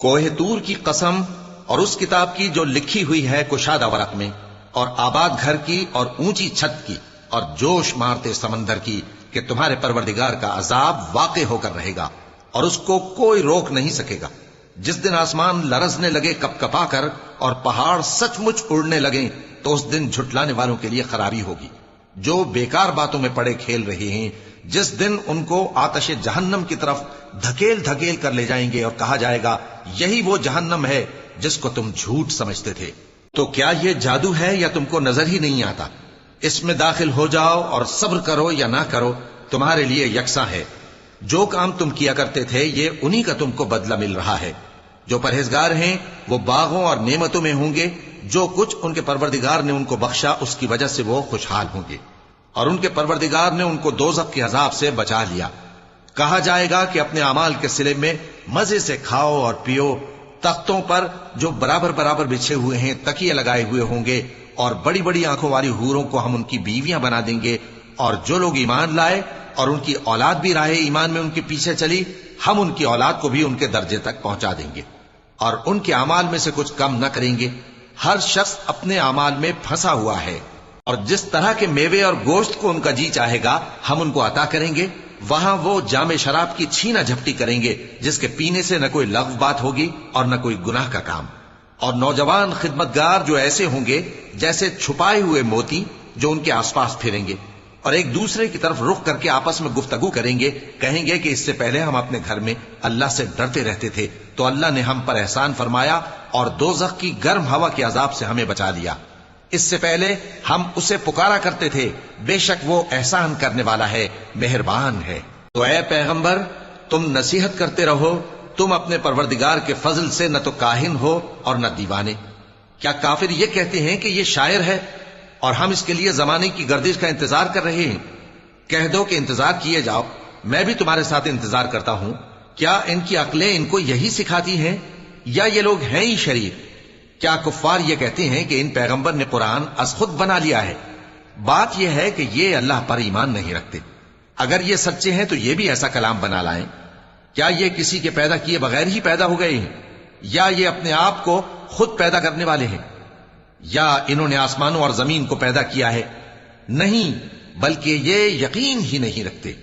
کوہ طور کی قسم اور اس کتاب کی جو لکھی ہوئی ہے کشادہ ورق میں، اور آباد گھر کی اور اونچی چھت کی، اور جوش مارتے سمندر کی، کہ تمہارے پروردگار کا عذاب واقع ہو کر رہے گا اور اس کو کوئی روک نہیں سکے گا۔ جس دن آسمان لرزنے لگے کپ کپا کر اور پہاڑ سچ مچ اڑنے لگیں، تو اس دن جھٹلانے والوں کے لیے خرابی ہوگی جو بیکار باتوں میں پڑے کھیل رہے ہیں۔ جس دن ان کو آتش جہنم کی طرف دھکیل دھکیل کر لے جائیں گے اور کہا جائے گا یہی وہ جہنم ہے جس کو تم جھوٹ سمجھتے تھے۔ تو کیا یہ جادو ہے یا تم کو نظر ہی نہیں آتا؟ اس میں داخل ہو جاؤ اور صبر کرو یا نہ کرو، تمہارے لیے یکساں ہے۔ جو کام تم کیا کرتے تھے یہ انہی کا تم کو بدلہ مل رہا ہے۔ جو پرہیزگار ہیں وہ باغوں اور نعمتوں میں ہوں گے، جو کچھ ان کے پروردگار نے ان کو بخشا اس کی وجہ سے وہ خوشحال ہوں گے، اور ان کے پروردگار نے ان کو دوزخ کے عذاب سے بچا لیا۔ کہا جائے گا کہ اپنے اعمال کے صلے میں مزے سے کھاؤ اور پیو، تختوں پر جو برابر برابر بچھے ہوئے ہیں تکیے لگائے ہوئے ہوں گے، اور بڑی بڑی آنکھوں والی حوروں کو ہم ان کی بیویاں بنا دیں گے، اور جو لوگ ایمان لائے اور ان کی اولاد بھی راہ ایمان میں ان کے پیچھے چلی، ہم ان کی اولاد کو بھی ان کے درجے تک پہنچا دیں گے، اور ان کے اعمال میں سے کچھ کم نہ کریں گے۔ ہر شخص اپنے اعمال میں پھنسا ہوا ہے، اور جس طرح کے میوے اور گوشت کو ان کا جی چاہے گا ہم ان کو عطا کریں گے۔ وہاں وہ جام شراب کی چھینا جھپٹی کریں گے جس کے پینے سے نہ کوئی لغو بات ہوگی اور نہ کوئی گناہ کا کام، اور نوجوان خدمتگار جو ایسے ہوں گے جیسے چھپائے ہوئے موتی جو ان کے آس پاس پھریں گے، اور ایک دوسرے کی طرف رخ کر کے آپس میں گفتگو کریں گے، کہیں گے کہ اس سے پہلے ہم اپنے گھر میں اللہ سے ڈرتے رہتے تھے تو اللہ نے ہم پر احسان فرمایا اور دوزخ کی گرم ہوا کے عذاب سے ہمیں بچا لیا۔ اس سے پہلے ہم اسے پکارا کرتے تھے، بے شک وہ احسان کرنے والا ہے، مہربان ہے۔ تو اے پیغمبر تم نصیحت کرتے رہو، تم اپنے پروردگار کے فضل سے نہ تو کاہن ہو اور نہ دیوانے۔ کیا کافر یہ کہتے ہیں کہ یہ شاعر ہے اور ہم اس کے لیے زمانے کی گردش کا انتظار کر رہے ہیں؟ کہہ دو کہ انتظار کیے جاؤ، میں بھی تمہارے ساتھ انتظار کرتا ہوں۔ کیا ان کی عقلیں ان کو یہی سکھاتی ہیں یا یہ لوگ ہیں ہی شریر؟ کیا کفار یہ کہتے ہیں کہ ان پیغمبر نے قرآن از خود بنا لیا ہے؟ بات یہ ہے کہ یہ اللہ پر ایمان نہیں رکھتے۔ اگر یہ سچے ہیں تو یہ بھی ایسا کلام بنا لائیں۔ کیا یہ کسی کے پیدا کیے بغیر ہی پیدا ہو گئے ہیں، یا یہ اپنے آپ کو خود پیدا کرنے والے ہیں، یا انہوں نے آسمانوں اور زمین کو پیدا کیا ہے؟ نہیں، بلکہ یہ یقین ہی نہیں رکھتے۔